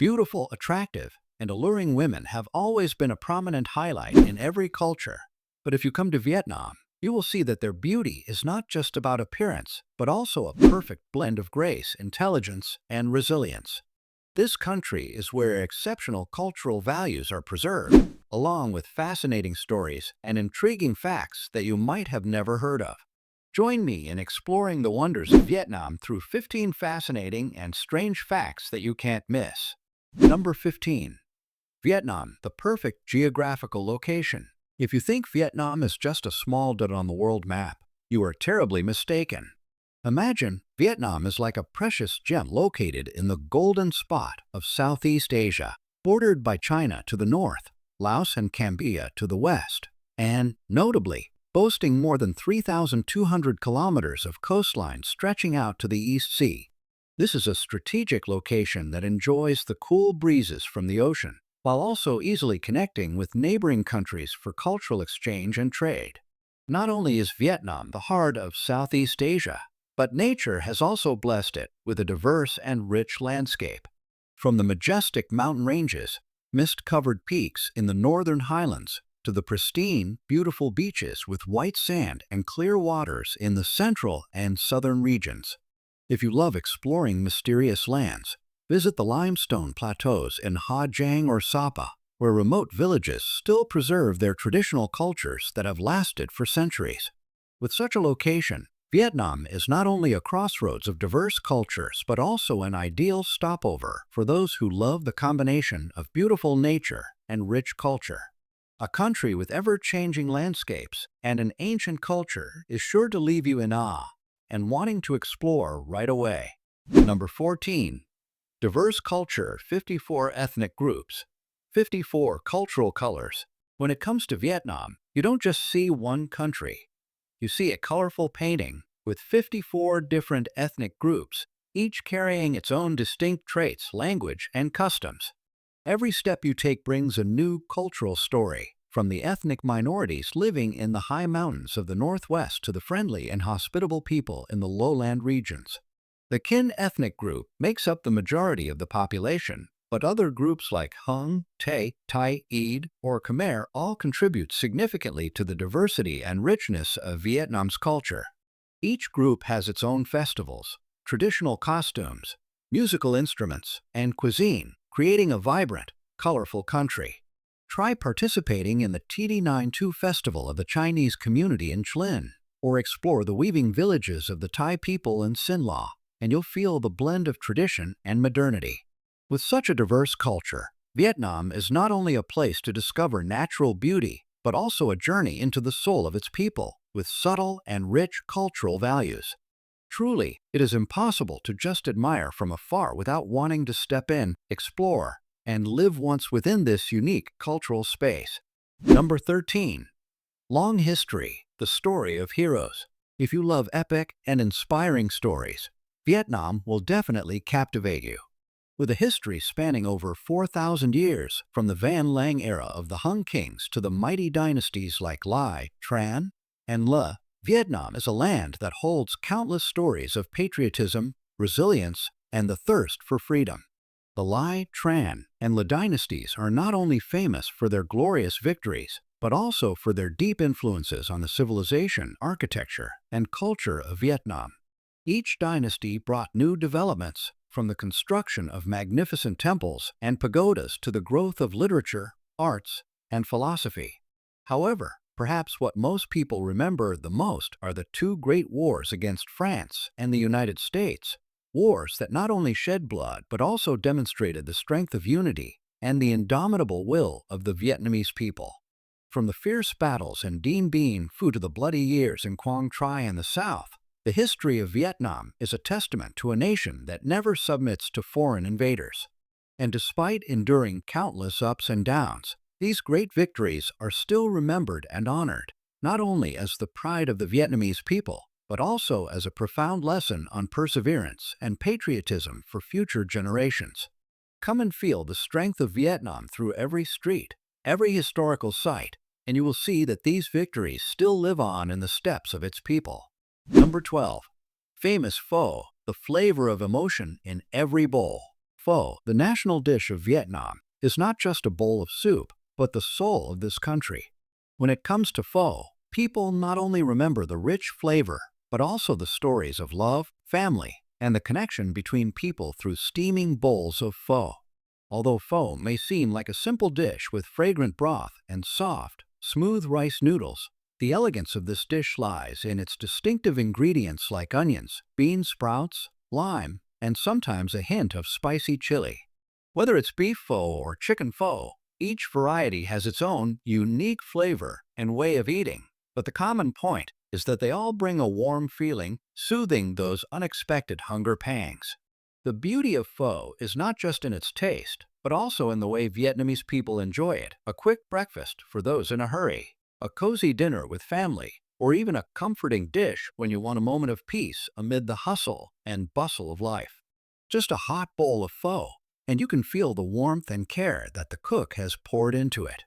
Beautiful, attractive, and alluring women have always been a prominent highlight in every culture. But if you come to Vietnam, you will see that their beauty is not just about appearance, but also a perfect blend of grace, intelligence, and resilience. This country is where exceptional cultural values are preserved, along with fascinating stories and intriguing facts that you might have never heard of. Join me in exploring the wonders of Vietnam through 15 fascinating and strange facts that you can't miss. Number 15. Vietnam, the perfect geographical location. If you think Vietnam is just a small dot on the world map, you are terribly mistaken. Imagine Vietnam is like a precious gem located in the golden spot of Southeast Asia, bordered by China to the north, Laos and Cambodia to the west, and, notably, boasting more than 3,200 kilometers of coastline stretching out to the East Sea. This is a strategic location that enjoys the cool breezes from the ocean, while also easily connecting with neighboring countries for cultural exchange and trade. Not only is Vietnam the heart of Southeast Asia, but nature has also blessed it with a diverse and rich landscape. From the majestic mountain ranges, mist-covered peaks in the northern highlands, to the pristine, beautiful beaches with white sand and clear waters in the central and southern regions. If you love exploring mysterious lands, visit the limestone plateaus in Ha Giang or Sapa, where remote villages still preserve their traditional cultures that have lasted for centuries. With such a location, Vietnam is not only a crossroads of diverse cultures but also an ideal stopover for those who love the combination of beautiful nature and rich culture. A country with ever-changing landscapes and an ancient culture is sure to leave you in awe and wanting to explore right away. Number 14. Diverse culture, 54 ethnic groups, 54 cultural colors. When it comes to Vietnam, you don't just see one country. You see a colorful painting with 54 different ethnic groups, each carrying its own distinct traits, language, and customs. Every step you take brings a new cultural story, from the ethnic minorities living in the high mountains of the Northwest to the friendly and hospitable people in the lowland regions. The Kin ethnic group makes up the majority of the population, but other groups like Hung, Tay, Thai, Eid, or Khmer all contribute significantly to the diversity and richness of Vietnam's culture. Each group has its own festivals, traditional costumes, musical instruments, and cuisine, creating a vibrant, colorful country. Try participating in the TD92 Festival of the Chinese community in Chlin, or explore the weaving villages of the Thai people in Sin-La, and you'll feel the blend of tradition and modernity. With such a diverse culture, Vietnam is not only a place to discover natural beauty, but also a journey into the soul of its people, with subtle and rich cultural values. Truly, it is impossible to just admire from afar without wanting to step in, explore, and live once within this unique cultural space. Number 13. Long history, the story of heroes. If you love epic and inspiring stories, Vietnam will definitely captivate you. With a history spanning over 4,000 years, from the Van Lang era of the Hung Kings to the mighty dynasties like Lai, Tran, and Le, Vietnam is a land that holds countless stories of patriotism, resilience, and the thirst for freedom. The Lai, Tran, and Le dynasties are not only famous for their glorious victories, but also for their deep influences on the civilization, architecture, and culture of Vietnam. Each dynasty brought new developments, from the construction of magnificent temples and pagodas to the growth of literature, arts, and philosophy. However, perhaps what most people remember the most are the two great wars against France and the United States, wars that not only shed blood but also demonstrated the strength of unity and the indomitable will of the Vietnamese people. From the fierce battles in Dien Bien Phu to the bloody years in Quang Tri in the south, the history of Vietnam is a testament to a nation that never submits to foreign invaders. And despite enduring countless ups and downs, these great victories are still remembered and honored, not only as the pride of the Vietnamese people, but also as a profound lesson on perseverance and patriotism for future generations. Come and feel the strength of Vietnam through every street, every historical site, and you will see that these victories still live on in the steps of its people. Number 12. Famous pho, the flavor of emotion in every bowl. Pho, the national dish of Vietnam, is not just a bowl of soup, but the soul of this country. When it comes to pho, people not only remember the rich flavor, but also the stories of love, family, and the connection between people through steaming bowls of pho. Although pho may seem like a simple dish with fragrant broth and soft, smooth rice noodles, the elegance of this dish lies in its distinctive ingredients like onions, bean sprouts, lime, and sometimes a hint of spicy chili. Whether it's beef pho or chicken pho, each variety has its own unique flavor and way of eating, but the common point is that they all bring a warm feeling, soothing those unexpected hunger pangs. The beauty of pho is not just in its taste, but also in the way Vietnamese people enjoy it: a quick breakfast for those in a hurry, a cozy dinner with family, or even a comforting dish when you want a moment of peace amid the hustle and bustle of life. Just a hot bowl of pho, and you can feel the warmth and care that the cook has poured into it.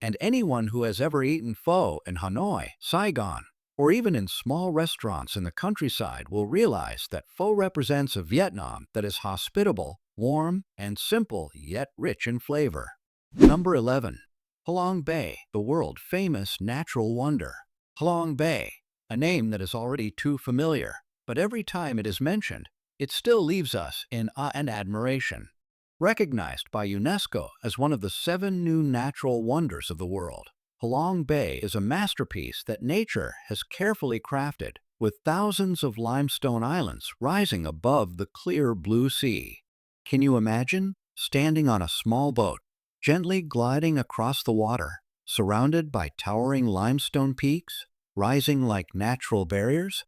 And anyone who has ever eaten pho in Hanoi, Saigon, or even in small restaurants in the countryside will realize that pho represents a Vietnam that is hospitable, warm, and simple, yet rich in flavor. Number 11. Halong Bay, the world-famous natural wonder. Halong Bay, a name that is already too familiar, but every time it is mentioned, it still leaves us in awe and admiration. Recognized by UNESCO as one of the 7 new natural wonders of the world, Halong Bay is a masterpiece that nature has carefully crafted, with thousands of limestone islands rising above the clear blue sea. Can you imagine standing on a small boat, gently gliding across the water, surrounded by towering limestone peaks, rising like natural barriers?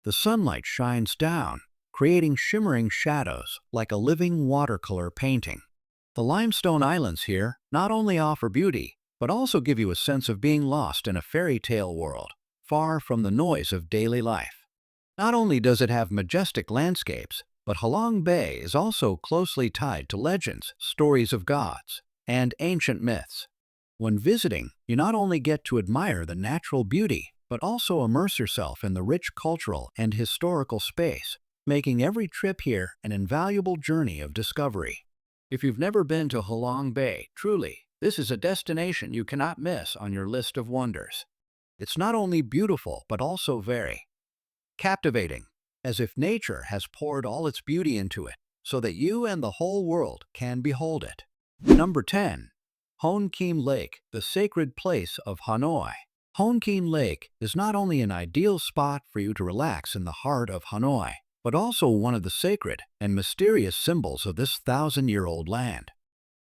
The sunlight shines down, creating shimmering shadows like a living watercolor painting. The limestone islands here not only offer beauty, but also give you a sense of being lost in a fairy tale world, far from the noise of daily life. Not only does it have majestic landscapes, but Halong Bay is also closely tied to legends, stories of gods, and ancient myths. When visiting, you not only get to admire the natural beauty, but also immerse yourself in the rich cultural and historical space, making every trip here an invaluable journey of discovery. If you've never been to Halong Bay, truly, this is a destination you cannot miss on your list of wonders. It's not only beautiful, but also very captivating, as if nature has poured all its beauty into it, so that you and the whole world can behold it. Number 10. Hon Kim Lake, the sacred place of Hanoi. Hon Kim Lake is not only an ideal spot for you to relax in the heart of Hanoi, but also one of the sacred and mysterious symbols of this thousand-year-old land.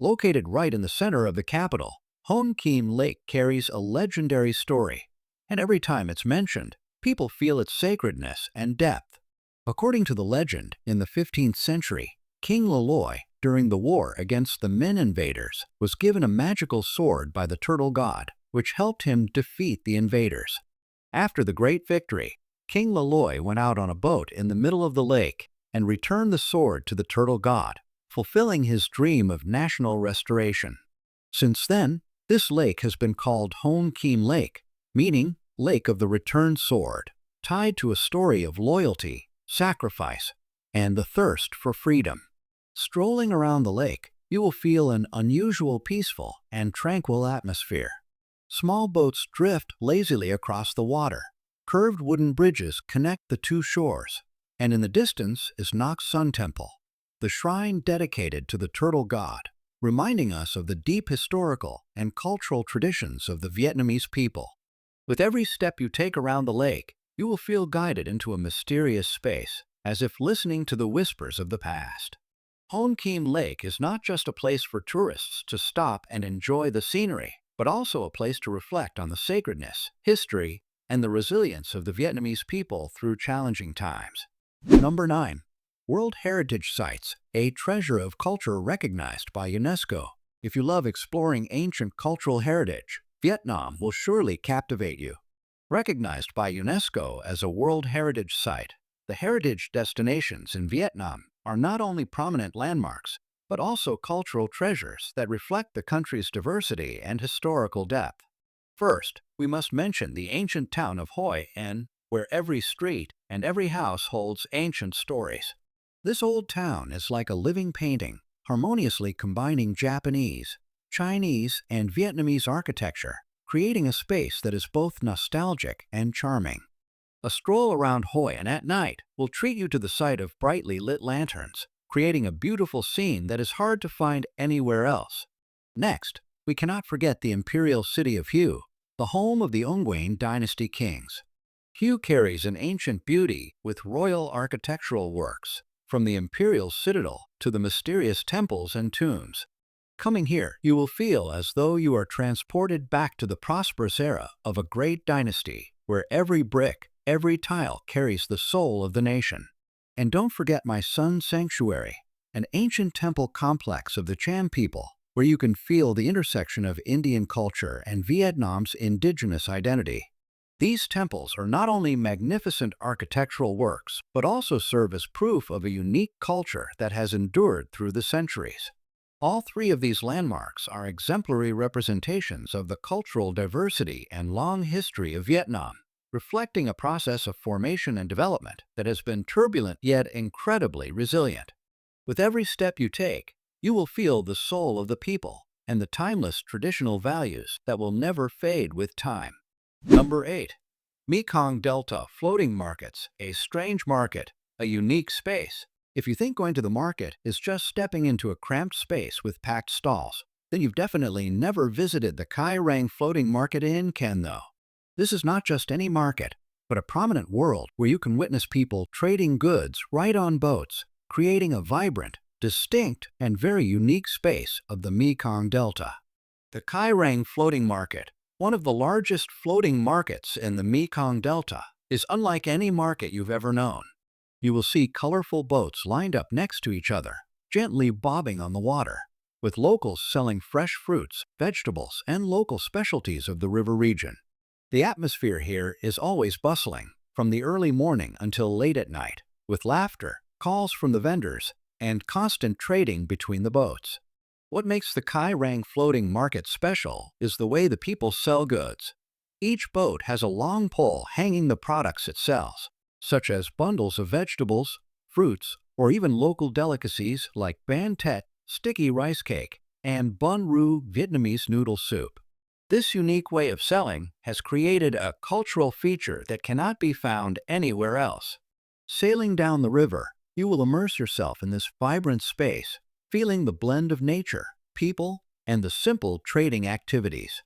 Located right in the center of the capital, Hon Kim Lake carries a legendary story, and every time it's mentioned, people feel its sacredness and depth. According to the legend, in the 15th century, King Loloi, during the war against the Min invaders, was given a magical sword by the turtle god, which helped him defeat the invaders. After the great victory, King Loloi went out on a boat in the middle of the lake and returned the sword to the turtle god, fulfilling his dream of national restoration. Since then, this lake has been called Hon Kim Lake, meaning Lake of the Returned Sword, tied to a story of loyalty, sacrifice, and the thirst for freedom. Strolling around the lake, you will feel an unusual, peaceful, and tranquil atmosphere. Small boats drift lazily across the water. Curved wooden bridges connect the two shores, and in the distance is Nok Sun Temple, the shrine dedicated to the turtle god, reminding us of the deep historical and cultural traditions of the Vietnamese people. With every step you take around the lake, you will feel guided into a mysterious space, as if listening to the whispers of the past. Hon Kim Lake is not just a place for tourists to stop and enjoy the scenery, but also a place to reflect on the sacredness, history, and the resilience of the Vietnamese people through challenging times. Number 9. World Heritage Sites, a treasure of culture recognized by UNESCO. If you love exploring ancient cultural heritage, Vietnam will surely captivate you. Recognized by UNESCO as a World Heritage Site, the heritage destinations in Vietnam are not only prominent landmarks, but also cultural treasures that reflect the country's diversity and historical depth. First, we must mention the ancient town of Hoi An, where every street and every house holds ancient stories. This old town is like a living painting, harmoniously combining Japanese, Chinese, and Vietnamese architecture, creating a space that is both nostalgic and charming. A stroll around Hoi and at night will treat you to the sight of brightly lit lanterns, creating a beautiful scene that is hard to find anywhere else. Next, we cannot forget the imperial city of Hue, the home of the Ongwain dynasty kings. Hue carries an ancient beauty with royal architectural works, from the imperial citadel to the mysterious temples and tombs. Coming here, you will feel as though you are transported back to the prosperous era of a great dynasty, where every brick, every tile carries the soul of the nation. And don't forget my Sun Sanctuary, an ancient temple complex of the Cham people, where you can feel the intersection of Indian culture and Vietnam's indigenous identity. These temples are not only magnificent architectural works, but also serve as proof of a unique culture that has endured through the centuries. All three of these landmarks are exemplary representations of the cultural diversity and long history of Vietnam, reflecting a process of formation and development that has been turbulent yet incredibly resilient. With every step you take, you will feel the soul of the people and the timeless traditional values that will never fade with time. Number 8. Mekong Delta Floating Markets, a strange market, a unique space. If you think going to the market is just stepping into a cramped space with packed stalls, then you've definitely never visited the Kai Rang Floating Market in Ken though. This is not just any market, but a prominent world where you can witness people trading goods right on boats, creating a vibrant, distinct, and very unique space of the Mekong Delta. The Kai Rang Floating Market, one of the largest floating markets in the Mekong Delta, is unlike any market you've ever known. You will see colorful boats lined up next to each other, gently bobbing on the water, with locals selling fresh fruits, vegetables, and local specialties of the river region. The atmosphere here is always bustling, from the early morning until late at night, with laughter, calls from the vendors, and constant trading between the boats. What makes the Kai Rang Floating Market special is the way the people sell goods. Each boat has a long pole hanging the products it sells, such as bundles of vegetables, fruits, or even local delicacies like ban tet, sticky rice cake, and bun roux Vietnamese noodle soup. This unique way of selling has created a cultural feature that cannot be found anywhere else. Sailing down the river, you will immerse yourself in this vibrant space, feeling the blend of nature, people, and the simple trading activities.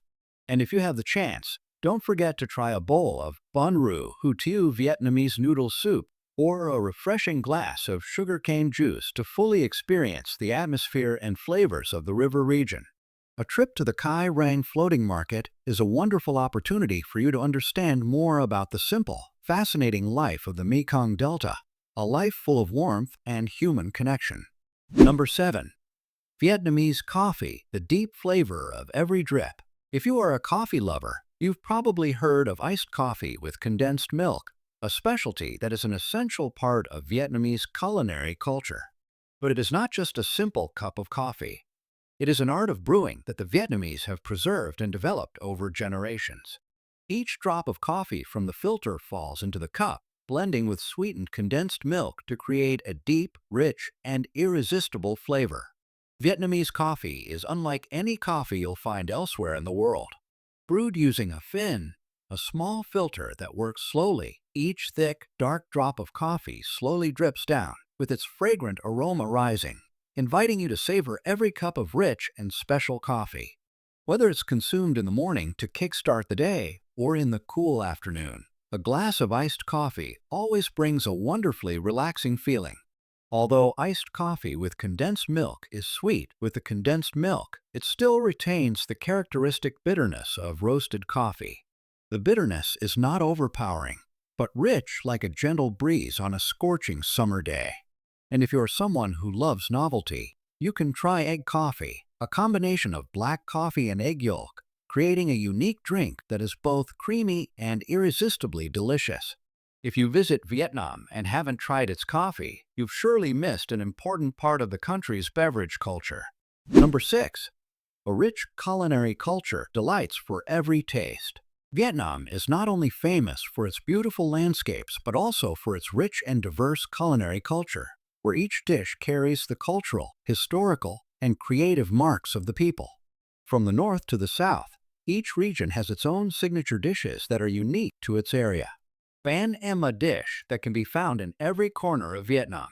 And if you have the chance, don't forget to try a bowl of bun roux Hue Tiu Vietnamese noodle soup or a refreshing glass of sugarcane juice to fully experience the atmosphere and flavors of the river region. A trip to the Kai Rang Floating Market is a wonderful opportunity for you to understand more about the simple, fascinating life of the Mekong Delta, a life full of warmth and human connection. Number 7. Vietnamese Coffee, the deep flavor of every drip. If you are a coffee lover, you've probably heard of iced coffee with condensed milk, a specialty that is an essential part of Vietnamese culinary culture. But it is not just a simple cup of coffee. It is an art of brewing that the Vietnamese have preserved and developed over generations. Each drop of coffee from the filter falls into the cup, blending with sweetened condensed milk to create a deep, rich, and irresistible flavor. Vietnamese coffee is unlike any coffee you'll find elsewhere in the world. Brewed using a small filter that works slowly, each thick, dark drop of coffee slowly drips down, with its fragrant aroma rising, inviting you to savor every cup of rich and special coffee. Whether it's consumed in the morning to kickstart the day or in the cool afternoon, a glass of iced coffee always brings a wonderfully relaxing feeling. Although iced coffee with condensed milk is sweet with the condensed milk, it still retains the characteristic bitterness of roasted coffee. The bitterness is not overpowering, but rich like a gentle breeze on a scorching summer day. And if you're someone who loves novelty, you can try egg coffee, a combination of black coffee and egg yolk, creating a unique drink that is both creamy and irresistibly delicious. If you visit Vietnam and haven't tried its coffee, you've surely missed an important part of the country's beverage culture. Number 6. A rich culinary culture delights for every taste. Vietnam is not only famous for its beautiful landscapes, but also for its rich and diverse culinary culture. where each dish carries the cultural, historical, and creative marks of the people. From the north to the south, each region has its own signature dishes that are unique to its area. Ban em, a dish that can be found in every corner of Vietnam.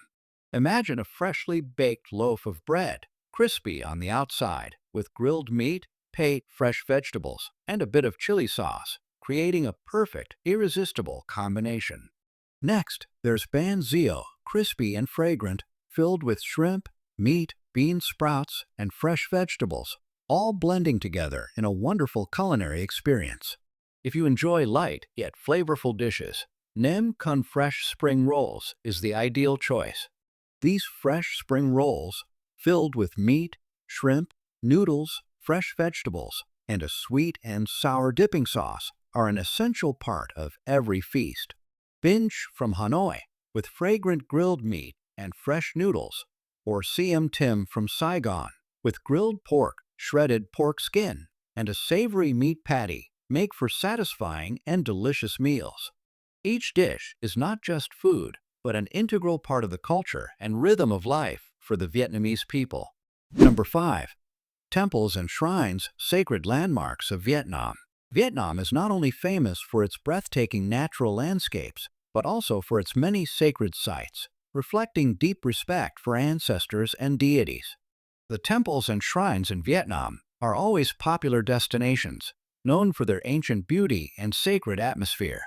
Imagine a freshly baked loaf of bread, crispy on the outside, with grilled meat, pate, fresh vegetables, and a bit of chili sauce, creating a perfect, irresistible combination. Next, there's ban zio, crispy and fragrant, filled with shrimp, meat, bean sprouts, and fresh vegetables, all blending together in a wonderful culinary experience. If you enjoy light yet flavorful dishes, Nem Con Fresh Spring Rolls is the ideal choice. These fresh spring rolls, filled with meat, shrimp, noodles, fresh vegetables, and a sweet and sour dipping sauce, are an essential part of every feast. Binge from Hanoi, with fragrant grilled meat and fresh noodles, or Siem Tim from Saigon, with grilled pork, shredded pork skin, and a savory meat patty, make for satisfying and delicious meals. Each dish is not just food, but an integral part of the culture and rhythm of life for the Vietnamese people. Number 5. Temples and shrines, sacred landmarks of Vietnam. Vietnam is not only famous for its breathtaking natural landscapes, but also for its many sacred sites, reflecting deep respect for ancestors and deities. The temples and shrines in Vietnam are always popular destinations, known for their ancient beauty and sacred atmosphere.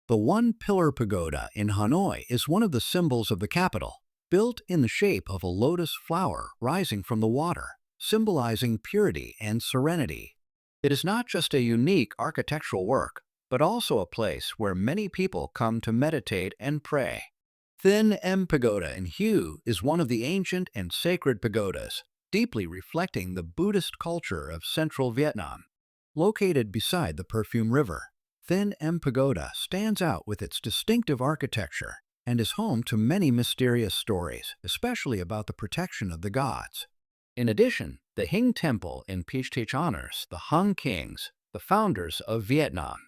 The One Pillar Pagoda in Hanoi is one of the symbols of the capital, built in the shape of a lotus flower rising from the water, symbolizing purity and serenity. It is not just a unique architectural work, but also a place where many people come to meditate and pray. Thin Em Pagoda in Hue is one of the ancient and sacred pagodas, deeply reflecting the Buddhist culture of central Vietnam. Located beside the Perfume River, Thin Em Pagoda stands out with its distinctive architecture and is home to many mysterious stories, especially about the protection of the gods. In addition, the Hing Temple in Pichtich honors the Hung Kings, the founders of Vietnam.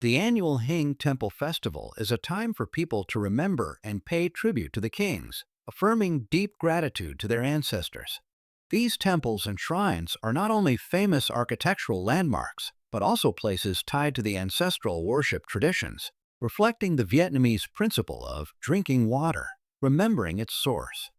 The annual Hing Temple Festival is a time for people to remember and pay tribute to the kings, affirming deep gratitude to their ancestors. These temples and shrines are not only famous architectural landmarks, but also places tied to the ancestral worship traditions, reflecting the Vietnamese principle of drinking water, remembering its source.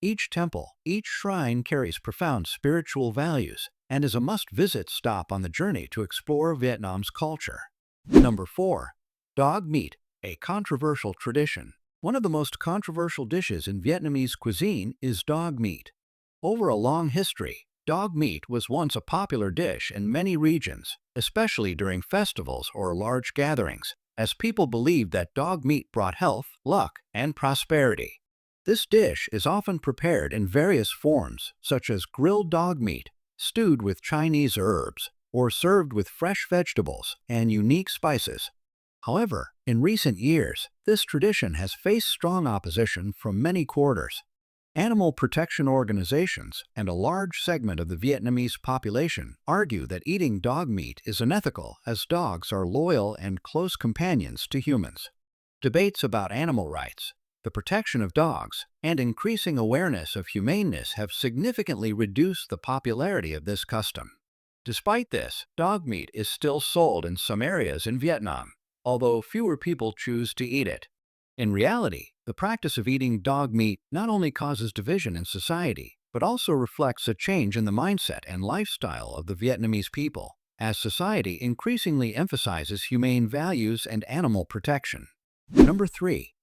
Each temple, each shrine carries profound spiritual values and is a must-visit stop on the journey to explore Vietnam's culture. Number 4. Dog meat, a controversial tradition. One of the most controversial dishes in Vietnamese cuisine is dog meat. Over a long history, dog meat was once a popular dish in many regions, especially during festivals or large gatherings, as people believed that dog meat brought health, luck, and prosperity. This dish is often prepared in various forms, such as grilled dog meat, stewed with Chinese herbs, or served with fresh vegetables and unique spices. However, in recent years, this tradition has faced strong opposition from many quarters. Animal protection organizations and a large segment of the Vietnamese population argue that eating dog meat is unethical, as dogs are loyal and close companions to humans. Debates about animal rights, the protection of dogs, and increasing awareness of humaneness have significantly reduced the popularity of this custom. Despite this, dog meat is still sold in some areas in Vietnam, although fewer people choose to eat it. In reality, the practice of eating dog meat not only causes division in society, but also reflects a change in the mindset and lifestyle of the Vietnamese people, as society increasingly emphasizes humane values and animal protection. Number 3.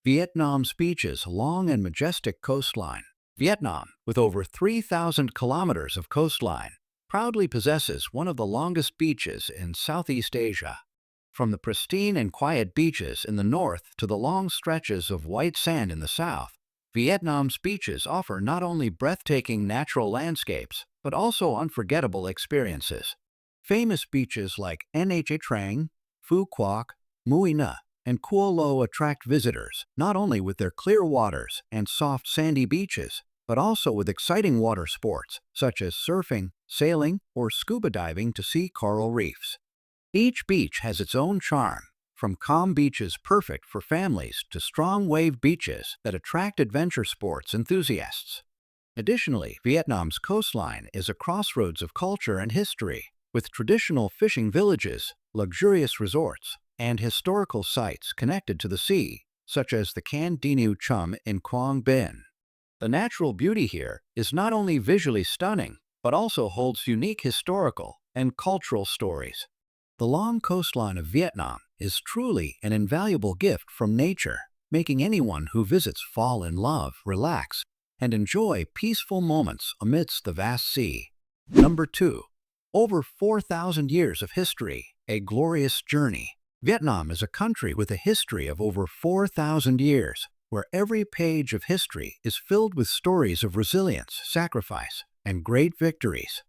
Vietnam's beaches, long and majestic coastline. Vietnam, with over 3,000 kilometers of coastline, proudly possesses one of the longest beaches in Southeast Asia. From the pristine and quiet beaches in the north to the long stretches of white sand in the south, Vietnam's beaches offer not only breathtaking natural landscapes, but also unforgettable experiences. Famous beaches like Nha Trang, Phu Quoc, Mui Na, and Cuo Lo attract visitors not only with their clear waters and soft sandy beaches, but also with exciting water sports such as surfing, sailing, or scuba diving to see coral reefs. Each beach has its own charm, from calm beaches perfect for families to strong wave beaches that attract adventure sports enthusiasts. Additionally, Vietnam's coastline is a crossroads of culture and history, with traditional fishing villages, luxurious resorts, and historical sites connected to the sea, such as the Can Dinu Chum in Quang Binh. The natural beauty here is not only visually stunning, but also holds unique historical and cultural stories. The long coastline of Vietnam is truly an invaluable gift from nature, making anyone who visits fall in love, relax, and enjoy peaceful moments amidst the vast sea. Number 2. Over 4,000 years of history, a glorious journey. Vietnam is a country with a history of over 4,000 years, where every page of history is filled with stories of resilience, sacrifice, and great victories.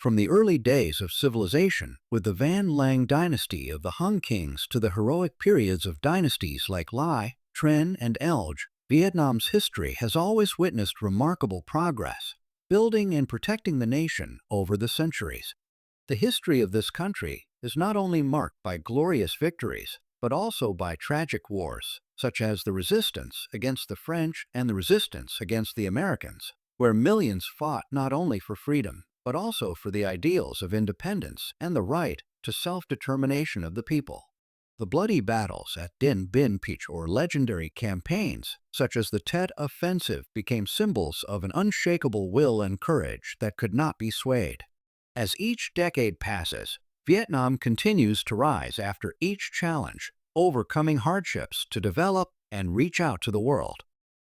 From the early days of civilization with the Van Lang dynasty of the Hung Kings to the heroic periods of dynasties like Lai, Trin, and Elge, Vietnam's history has always witnessed remarkable progress, building and protecting the nation over the centuries. The history of this country is not only marked by glorious victories, but also by tragic wars, such as the resistance against the French and the resistance against the Americans, where millions fought not only for freedom, but also for the ideals of independence and the right to self-determination of the people. The bloody battles at Dien Bien Phu or legendary campaigns, such as the Tet Offensive, became symbols of an unshakable will and courage that could not be swayed. As each decade passes, Vietnam continues to rise after each challenge, overcoming hardships to develop and reach out to the world.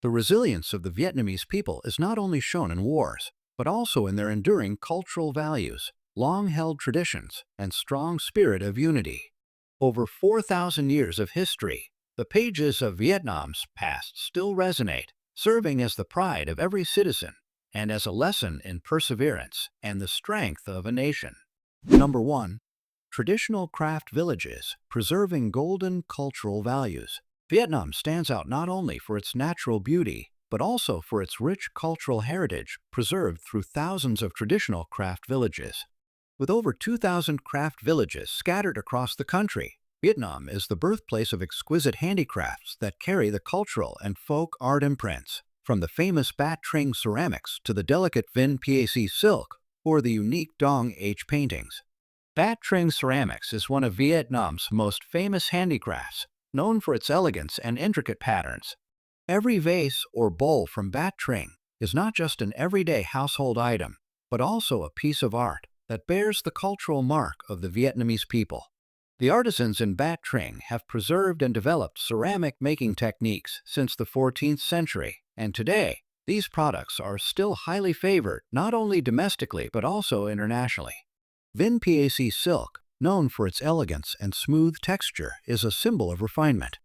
The resilience of the Vietnamese people is not only shown in wars, but also in their enduring cultural values, long-held traditions, and strong spirit of unity. Over 4,000 years of history, the pages of Vietnam's past still resonate, serving as the pride of every citizen and as a lesson in perseverance and the strength of a nation. Number 1. Traditional craft villages, preserving golden cultural values. Vietnam stands out not only for its natural beauty, but also for its rich cultural heritage preserved through thousands of traditional craft villages. With over 2,000 craft villages scattered across the country, Vietnam is the birthplace of exquisite handicrafts that carry the cultural and folk art imprints, from the famous Bat Tring ceramics to the delicate Vinh Pac silk or the unique Dong H paintings. Bat Tring ceramics is one of Vietnam's most famous handicrafts, known for its elegance and intricate patterns. Every vase or bowl from Bat Tring is not just an everyday household item, but also a piece of art that bears the cultural mark of the Vietnamese people. The artisans in Bat Tring have preserved and developed ceramic making techniques since the 14th century, and today, these products are still highly favored not only domestically but also internationally. Vinh Pac silk, known for its elegance and smooth texture, is a symbol of refinement.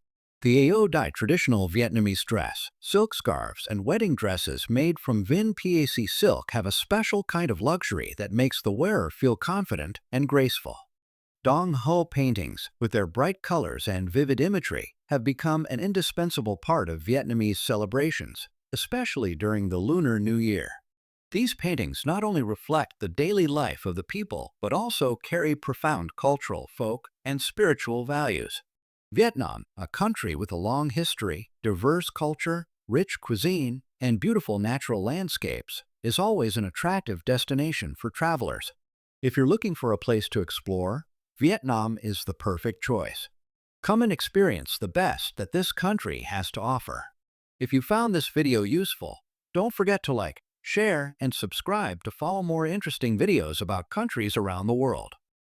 The Ao Dai traditional Vietnamese dress, silk scarves, and wedding dresses made from Vinh Pac silk have a special kind of luxury that makes the wearer feel confident and graceful. Dong Ho paintings, with their bright colors and vivid imagery, have become an indispensable part of Vietnamese celebrations, especially during the Lunar New Year. These paintings not only reflect the daily life of the people, but also carry profound cultural, folk, and spiritual values. Vietnam, a country with a long history, diverse culture, rich cuisine, and beautiful natural landscapes, is always an attractive destination for travelers. If you're looking for a place to explore, Vietnam is the perfect choice. Come and experience the best that this country has to offer. If you found this video useful, don't forget to like, share, and subscribe to follow more interesting videos about countries around the world.